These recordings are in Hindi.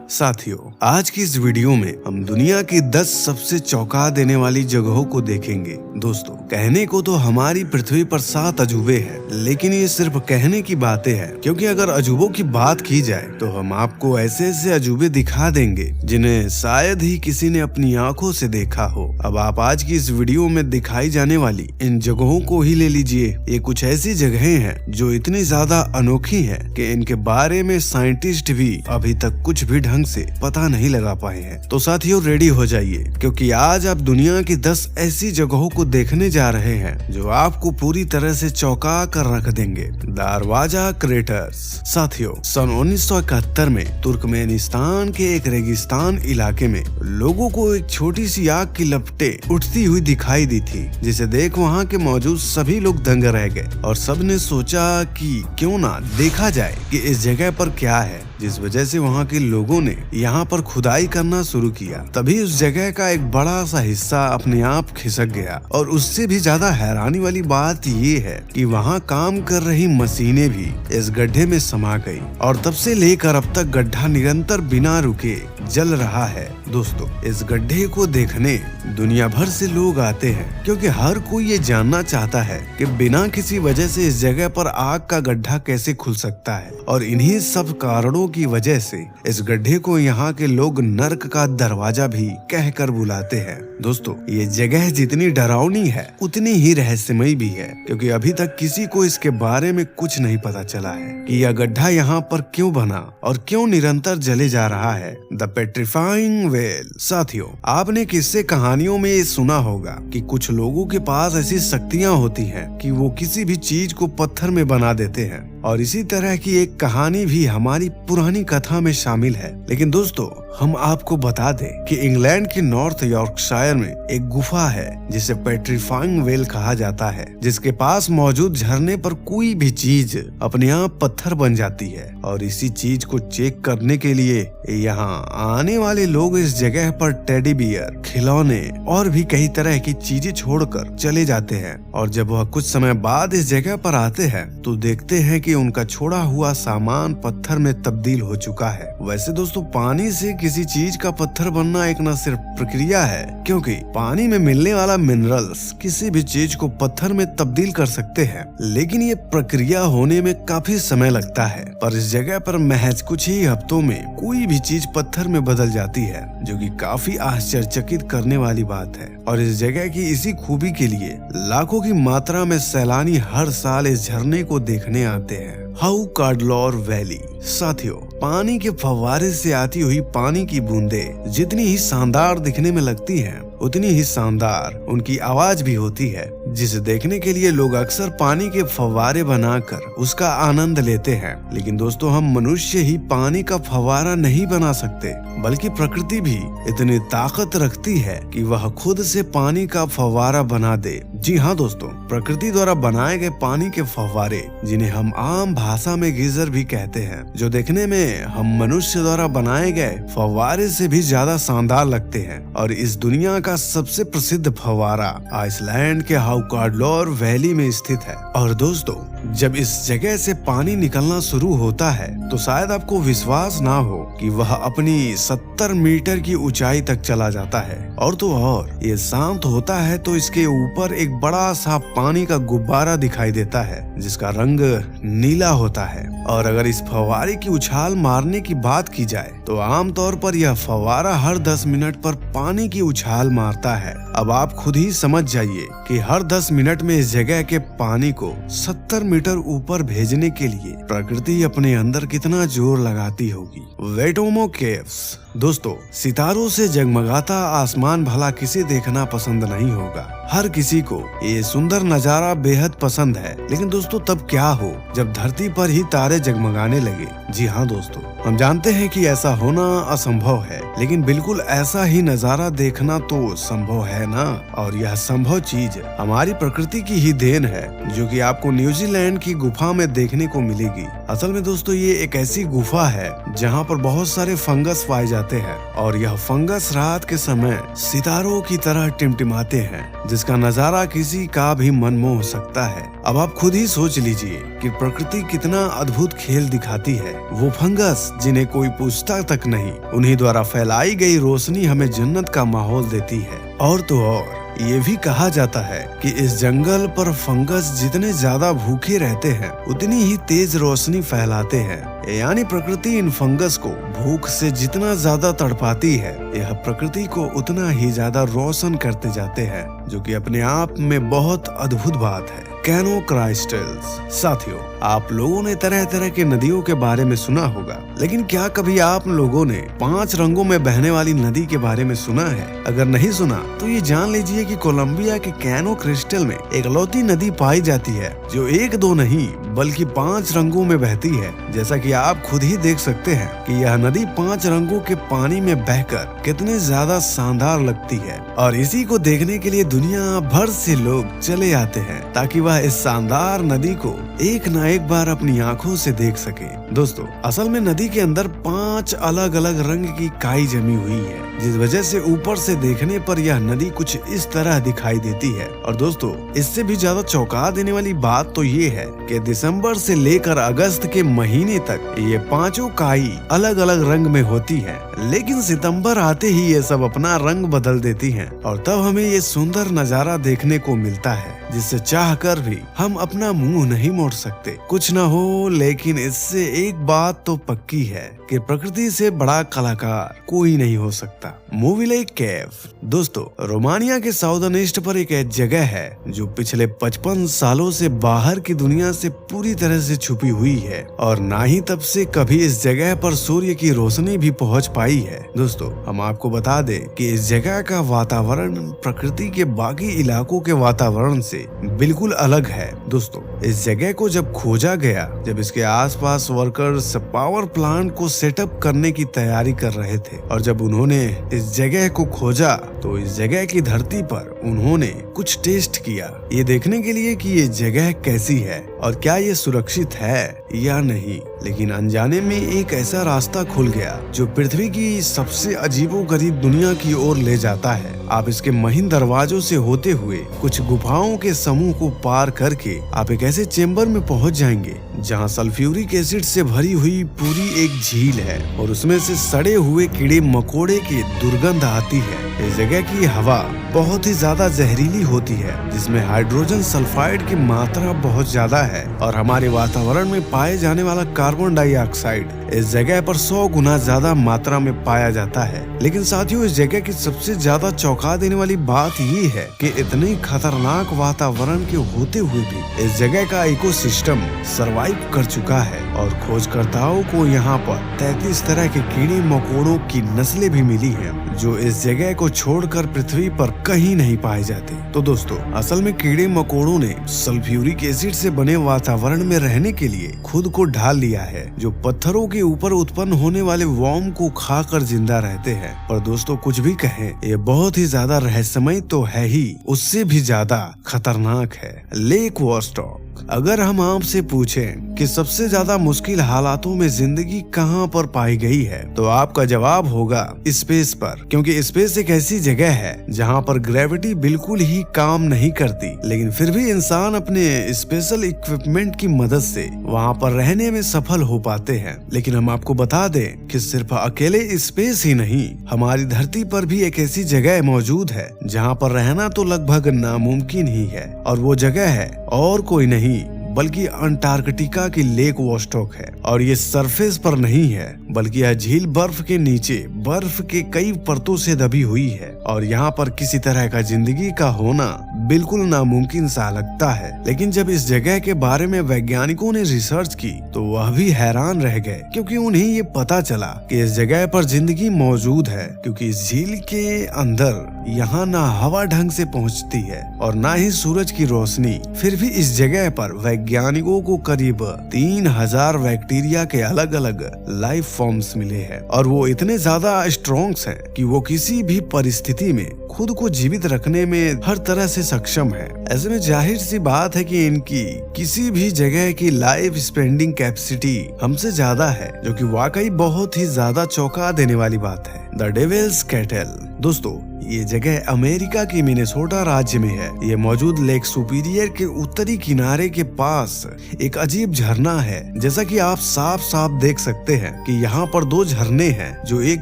साथियों, आज की इस वीडियो में हम दुनिया की 10 सबसे चौंका देने वाली जगहों को देखेंगे। दोस्तों, कहने को तो हमारी पृथ्वी पर 7 अजूबे हैं, लेकिन ये सिर्फ कहने की बातें हैं, क्योंकि अगर अजूबों की बात की जाए तो हम आपको ऐसे ऐसे अजूबे दिखा देंगे जिन्हें शायद ही किसी ने अपनी आंखों से देखा हो। अब आप आज की इस वीडियो में दिखाई जाने वाली इन जगहों को ही ले लीजिए। ये कुछ ऐसी जगहें हैं जो इतनी ज्यादा अनोखी हैं कि इनके बारे में साइंटिस्ट भी अभी तक कुछ भी ढंग से पता नहीं लगा पाए हैं। तो साथियों, रेडी हो जाइए, क्योंकि आज आप दुनिया की 10 ऐसी जगहों को देखने जा रहे हैं जो आपको पूरी तरह से चौंका कर रख देंगे। दारवाजा क्रेटर्स। साथियों, सन 1971 में तुर्कमेनिस्तान के एक रेगिस्तान इलाके में लोगों को एक छोटी सी आग की लपटें उठती हुई दिखाई दी थी, जिसे देख वहाँ के मौजूद सभी लोग दंग रह गए और सबने सोचा कि क्यों ना देखा जाए कि इस जगह पर क्या है, जिस वजह से वहाँ के लोगों ने यहाँ पर खुदाई करना शुरू किया। तभी उस जगह का एक बड़ा सा हिस्सा अपने आप खिसक गया और उससे भी ज्यादा हैरानी वाली बात ये है कि वहाँ काम कर रही मशीनें भी इस गड्ढे में समा गई और तब से लेकर अब तक गड्ढा निरंतर बिना रुके जल रहा है। दोस्तों, इस गड्ढे को देखने दुनिया भर से लोग आते हैं, क्योंकि हर कोई ये जानना चाहता है कि बिना किसी वजह से इस जगह पर आग का गड्ढा कैसे खुल सकता है। और इन्हीं सब कारणों की वजह से इस गड्ढे को यहाँ के लोग नर्क का दरवाजा भी कहकर बुलाते हैं। दोस्तों, ये जगह जितनी डरावनी है उतनी ही रहस्यमयी भी है, क्योंकि अभी तक किसी को इसके बारे में कुछ नहीं पता चला है कि यह गड्ढा यहाँ पर क्यों बना और क्यों निरंतर जले जा रहा है। The petrifying well. साथियों, आपने किस्से कहानियों में ये सुना होगा कि कुछ लोगों के पास ऐसी शक्तियाँ होती हैं कि वो किसी भी चीज को पत्थर में बना देते हैं, और इसी तरह की एक कहानी भी हमारी पुरानी कथा में शामिल है। लेकिन दोस्तों, हम आपको बता दें कि इंग्लैंड के नॉर्थ यॉर्कशायर में एक गुफा है जिसे पेट्रीफाइंग वेल कहा जाता है, जिसके पास मौजूद झरने पर कोई भी चीज अपने आप पत्थर बन जाती है। और इसी चीज को चेक करने के लिए यहाँ आने वाले लोग इस जगह पर टेडी बियर, खिलौने और भी कई तरह की चीजें छोड़कर चले जाते हैं। और जब वह कुछ समय बाद इस जगह पर आते हैं तो देखते हैं कि उनका छोड़ा हुआ सामान पत्थर में तब्दील हो चुका है। वैसे दोस्तों, पानी से किसी चीज का पत्थर बनना एक न सिर्फ प्रक्रिया है, क्योंकि पानी में मिलने वाला मिनरल्स किसी भी चीज को पत्थर में तब्दील कर सकते हैं, लेकिन ये प्रक्रिया होने में काफी समय लगता है। पर इस जगह पर महज कुछ ही हफ्तों में कोई भी चीज पत्थर में बदल जाती है, जो कि काफी आश्चर्यचकित करने वाली बात है। और इस जगह की इसी खूबी के लिए लाखों की मात्रा में सैलानी हर साल इस झरने को देखने आते हैं। हाउ कार्डलॉर वैली। साथियों, पानी के फव्वारे से आती हुई पानी की बूंदें जितनी ही शानदार दिखने में लगती हैं, उतनी ही शानदार उनकी आवाज भी होती है, जिसे देखने के लिए लोग अक्सर पानी के फव्वारे बनाकर उसका आनंद लेते हैं। लेकिन दोस्तों, हम मनुष्य ही पानी का फव्वारा नहीं बना सकते, बल्कि प्रकृति भी इतनी ताकत रखती है कि वह खुद से पानी का फव्वारा बना दे। जी हाँ दोस्तों, प्रकृति द्वारा बनाए गए पानी के फव्वारे, जिन्हें हम आम भाषा में गीजर भी कहते हैं, जो देखने में हम मनुष्य द्वारा बनाए गए फव्वारे से भी ज्यादा शानदार लगते हैं। और इस दुनिया का सबसे प्रसिद्ध फव्वारा आइसलैंड के हाउ कार्डलॉर वैली में स्थित है। और दोस्तों, जब इस जगह से पानी निकलना शुरू होता है तो शायद आपको विश्वास ना हो कि वह अपनी 70 मीटर की ऊंचाई तक चला जाता है। और तो और ये शांत होता है तो इसके ऊपर एक बड़ा सा पानी का गुब्बारा दिखाई देता है, जिसका रंग नीला होता है। और अगर इस फव्वारे की उछाल मारने की बात की जाए तो आमतौर पर यह फव्वारा हर 10 मिनट पर पानी की उछाल मारता है। अब आप खुद ही समझ जाइए कि हर 10 मिनट में इस जगह के पानी को 70 मीटर ऊपर भेजने के लिए प्रकृति अपने अंदर कितना जोर लगाती होगी। वेटोमो केव्स। दोस्तों, सितारों से जगमगाता आसमान भला किसे देखना पसंद नहीं होगा। हर किसी को ये सुंदर नजारा बेहद पसंद है, लेकिन दोस्तों तब क्या हो जब धरती पर ही तारे जगमगाने लगे। जी हाँ दोस्तों, हम जानते हैं कि ऐसा होना असंभव है, लेकिन बिल्कुल ऐसा ही नजारा देखना तो संभव है ना। और यह संभव चीज हमारी प्रकृति की ही देन है, जो कि आपको न्यूजीलैंड की गुफा में देखने को मिलेगी। असल में दोस्तों, ये एक ऐसी गुफा है जहाँ पर बहुत सारे फंगस पाए जाते जाते हैं और यह फंगस रात के समय सितारों की तरह टिमटिमाते हैं, जिसका नजारा किसी का भी मन मोह सकता है। अब आप खुद ही सोच लीजिए कि प्रकृति कितना अद्भुत खेल दिखाती है। वो फंगस जिन्हें कोई पूछता तक नहीं, उन्हीं द्वारा फैलाई गई रोशनी हमें जन्नत का माहौल देती है। और तो और ये भी कहा जाता है कि इस जंगल पर फंगस जितने ज्यादा भूखे रहते हैं उतनी ही तेज रोशनी फैलाते हैं। यानी प्रकृति इन फंगस को भूख से जितना ज्यादा तड़पाती है, यह प्रकृति को उतना ही ज्यादा रोशन करते जाते हैं, जो कि अपने आप में बहुत अद्भुत बात है। कैनोक्राइस्टल्स। साथियों, आप लोगों ने तरह तरह के नदियों के बारे में सुना होगा, लेकिन क्या कभी आप लोगों ने 5 रंगों में बहने वाली नदी के बारे में सुना है? अगर नहीं सुना तो ये जान लीजिए कि कोलंबिया के कैनो क्रिस्टल में एकलौती नदी पाई जाती है जो 1-2 नहीं बल्कि 5 रंगों में बहती है। जैसा कि आप खुद ही देख सकते हैं कि यह नदी 5 रंगों के पानी में बहकर कितने ज्यादा शानदार लगती है, और इसी को देखने के लिए दुनिया भर से लोग चले आते हैं ताकि वह इस शानदार नदी को एक न एक बार अपनी आंखों से देख सके। दोस्तों, असल में नदी के अंदर 5 अलग अलग रंग की काई जमी हुई है, जिस वजह से ऊपर से देखने पर यह नदी कुछ इस तरह दिखाई देती है। और दोस्तों, इससे भी ज्यादा चौंका देने वाली बात तो ये है कि दिसंबर से लेकर अगस्त के महीने तक ये 5 काई अलग अलग रंग में होती है, लेकिन सितंबर आते ही ये सब अपना रंग बदल देती हैं और तब हमें ये सुंदर नजारा देखने को मिलता है, जिससे चाह कर भी हम अपना मुंह नहीं मोड़ सकते। कुछ न हो, लेकिन इससे एक बात तो पक्की है कि प्रकृति से बड़ा कलाकार कोई नहीं हो सकता। मूवी लेक केव। दोस्तों, रोमानिया के साउदर्न ईस्ट पर एक जगह है जो पिछले 55 सालों से बाहर की दुनिया से पूरी तरह से छुपी हुई है, और ना ही तब से कभी इस जगह पर सूर्य की रोशनी भी पहुंच पाई है। दोस्तों, हम आपको बता दें कि इस जगह का वातावरण प्रकृति के बाकी इलाकों के वातावरण से बिल्कुल अलग है। दोस्तों, इस जगह को जब खोजा गया, जब इसके आसपास वर्कर्स पावर प्लांट को सेटअप करने की तैयारी कर रहे थे, और जब उन्होंने इस जगह को खोजा तो इस जगह की धरती पर उन्होंने कुछ टेस्ट किया, ये देखने के लिए कि ये जगह कैसी है और क्या ये सुरक्षित है या नहीं। लेकिन अनजाने में एक ऐसा रास्ता खुल गया जो पृथ्वी की सबसे अजीबोगरीब दुनिया की ओर ले जाता है। आप इसके महीन दरवाजों से होते हुए कुछ गुफाओं के समूह को पार करके आप एक ऐसे चेंबर में पहुंच जाएंगे जहां सल्फ्यूरिक एसिड से भरी हुई पूरी एक झील है और उसमें से सड़े हुए कीड़े मकोड़े की दुर्गंध आती है। इस जगह की हवा बहुत ही ज्यादा जहरीली होती है, जिसमें हाइड्रोजन सल्फाइड की मात्रा बहुत ज्यादा है, और हमारे वातावरण में पाए जाने वाला कार्बन डाइऑक्साइड इस जगह पर 100 गुना ज्यादा मात्रा में पाया जाता है। लेकिन साथियों, इस जगह की सबसे ज्यादा चौंका देने वाली बात ये है कि इतने खतरनाक वातावरण के होते हुए भी इस जगह का इकोसिस्टम सरवाइव कर चुका है, और खोजकर्ताओं को यहाँ पर 33 तरह के कीड़े मकोड़ों की नस्लें भी मिली हैं, जो इस जगह को छोड़कर पृथ्वी पर कहीं नहीं पाए जाते। तो दोस्तों, असल में कीड़े मकोड़ों ने सल्फ्यूरिक एसिड से बने वातावरण में रहने के लिए खुद को ढाल लिया है, जो पत्थरों के ऊपर उत्पन्न होने वाले वर्म को खाकर जिंदा रहते हैं। और दोस्तों, कुछ भी कहें, ये बहुत ही ज्यादा रहस्यमय तो है ही, उससे भी ज्यादा खतरनाक है लेक वॉस्टॉक। अगर हम आपसे पूछें कि सबसे ज्यादा मुश्किल हालातों में जिंदगी कहां पर पाई गई है, तो आपका जवाब होगा स्पेस पर, क्योंकि स्पेस एक ऐसी जगह है जहां पर ग्रेविटी बिल्कुल ही काम नहीं करती, लेकिन फिर भी इंसान अपने स्पेशल इक्विपमेंट की मदद से वहां पर रहने में सफल हो पाते हैं। लेकिन हम आपको बता दें कि सिर्फ अकेले स्पेस ही नहीं, हमारी धरती पर भी एक ऐसी जगह मौजूद है जहां पर रहना तो लगभग नामुमकिन ही है, और वो जगह है और कोई नहीं बल्कि अंटार्कटिका की लेक वॉस्टॉक है। और ये सरफेस पर नहीं है, बल्कि यह झील बर्फ के नीचे बर्फ के कई परतों से दबी हुई है, और यहाँ पर किसी तरह का जिंदगी का होना बिल्कुल नामुमकिन सा लगता है। लेकिन जब इस जगह के बारे में वैज्ञानिकों ने रिसर्च की तो वह भी हैरान रह गए, क्योंकि उन्हें ये पता चला कि इस जगह पर जिंदगी मौजूद है, क्योंकि इस झील के अंदर यहाँ ना हवा ढंग से पहुँचती है और ना ही सूरज की रोशनी। फिर भी इस जगह पर वैज्ञानिकों को करीब 3000 बैक्टीरिया के अलग अलग लाइफ फॉर्म्स मिले हैं, और वो इतने ज्यादा स्ट्रॉन्ग हैं कि वो किसी भी परिस्थिति में खुद को जीवित रखने में हर तरह से सक्षम है। ऐसे में जाहिर सी बात है कि इनकी किसी भी जगह की लाइफ स्पेंडिंग कैपेसिटी हमसे ज्यादा है, जो कि वाकई बहुत ही ज्यादा चौंका देने वाली बात है। The Devil's Kettle. दोस्तों, ये जगह अमेरिका के मिनेसोटा राज्य में है। ये मौजूद लेक सुपीरियर के उत्तरी किनारे के पास एक अजीब झरना है। जैसा कि आप साफ साफ देख सकते हैं कि यहाँ पर दो झरने हैं जो एक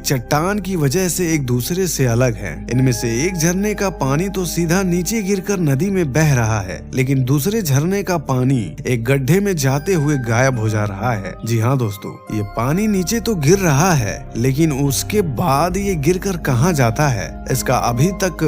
चट्टान की वजह से एक दूसरे से अलग हैं। इनमें से एक झरने का पानी तो सीधा नीचे गिरकर नदी में बह रहा है, लेकिन दूसरे झरने का पानी एक गड्ढे में जाते हुए गायब हो जा रहा है। जी हाँ दोस्तों, ये पानी नीचे तो गिर रहा है, लेकिन उसके बाद ये गिरकर कहाँ जाता है, इसका अभी तक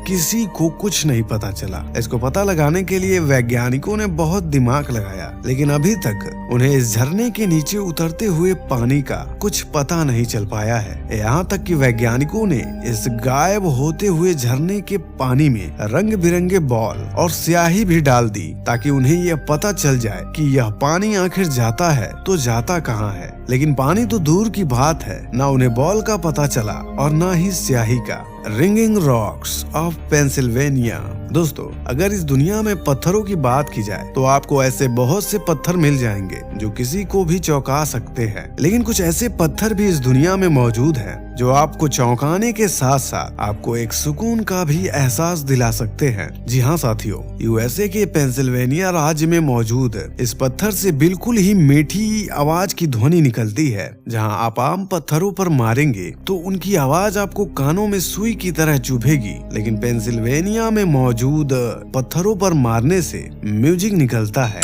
किसी को कुछ नहीं पता चला। इसको पता लगाने के लिए वैज्ञानिकों ने बहुत दिमाग लगाया, लेकिन अभी तक उन्हें इस झरने के नीचे उतरते हुए पानी का कुछ पता नहीं चल पाया है। यहाँ तक कि वैज्ञानिकों ने इस गायब होते हुए झरने के पानी में रंग बिरंगे बॉल और स्याही भी डाल दी, ताकि उन्हें यह पता चल जाए कि यह पानी आखिर जाता है तो जाता कहाँ है। लेकिन पानी तो दूर की बात है, ना उन्हें बॉल का पता चला और ना ही स्याही का। Ringing rocks of Pennsylvania. दोस्तों, अगर इस दुनिया में पत्थरों की बात की जाए तो आपको ऐसे बहुत से पत्थर मिल जाएंगे जो किसी को भी चौंका सकते हैं, लेकिन कुछ ऐसे पत्थर भी इस दुनिया में मौजूद हैं जो आपको चौंकाने के साथ साथ आपको एक सुकून का भी एहसास दिला सकते हैं। जी हाँ साथियों, यूएसए के पेंसिल्वेनिया राज्य में मौजूद इस पत्थर से बिल्कुल ही मीठी आवाज की ध्वनि निकलती है। जहाँ आप आम पत्थरों पर मारेंगे तो उनकी आवाज आपको कानों में सुई की तरह चुभेगी, लेकिन पेंसिल्वेनिया में मौजूद पत्थरों पर मारने से म्यूजिक निकलता है।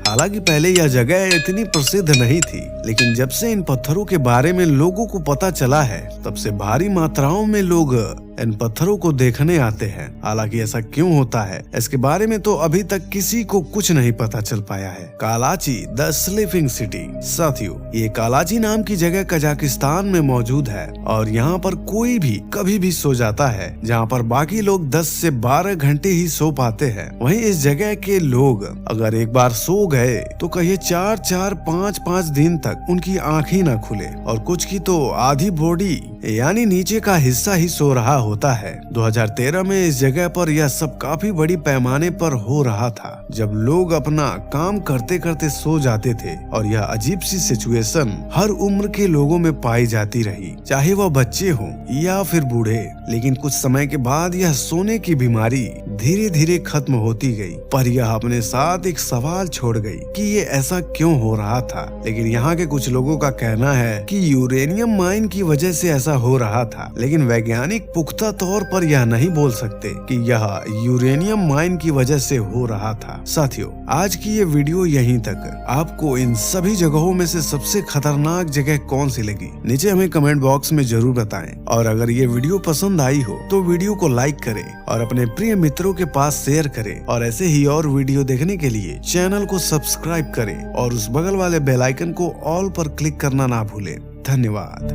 हालांकि पहले यह जगह इतनी प्रसिद्ध नहीं थी, लेकिन जब से इन पत्थरों के बारे में लोगों को पता चला है, तब से भारी मात्राओं में लोग इन पत्थरों को देखने आते हैं। हालांकि ऐसा क्यों होता है, इसके बारे में तो अभी तक किसी को कुछ नहीं पता चल पाया है। कालाची द स्लीपिंग सिटी। साथियों, ये कालाची नाम की जगह कजाकिस्तान में मौजूद है और यहाँ पर कोई भी कभी भी सो जाता है, जहाँ पर बाकी लोग 10 से 12 घंटे ही सो पाते हैं। वहीं इस जगह के लोग अगर एक बार सो गए तो कहिए 4-4, 5-5 दिन तक उनकी आंखें न खुले, और कुछ की तो आधी बॉडी यानी नीचे का हिस्सा ही सो रहा होता है। 2013 में इस जगह पर यह सब काफी बड़ी पैमाने पर हो रहा था, जब लोग अपना काम करते करते सो जाते थे, और यह अजीब सी सिचुएशन हर उम्र के लोगों में पाई जाती रही, चाहे वह बच्चे हों या फिर बूढ़े। लेकिन कुछ समय के बाद यह सोने की बीमारी धीरे धीरे खत्म होती गई, पर यह अपने साथ एक सवाल छोड़ गई कि ये ऐसा क्यों हो रहा था। लेकिन यहाँ के कुछ लोगों का कहना है कि यूरेनियम माइन की वजह से ऐसा हो रहा था, लेकिन वैज्ञानिक पुख्ता तौर पर यह नहीं बोल सकते कि यह यूरेनियम माइन की वजह से हो रहा था। साथियों, आज की ये वीडियो यहीं तक। आपको इन सभी जगहों में से सबसे खतरनाक जगह कौन सी लगी, नीचे हमें कमेंट बॉक्स में जरूर बताएं। और अगर ये वीडियो पसंद आई हो तो वीडियो को लाइक करें और अपने प्रिय मित्रों के पास शेयर करें, और ऐसे ही और वीडियो देखने के लिए चैनल को सब्सक्राइब करें और उस बगल वाले बेल आइकन को ऑल पर क्लिक करना ना भूलें। धन्यवाद।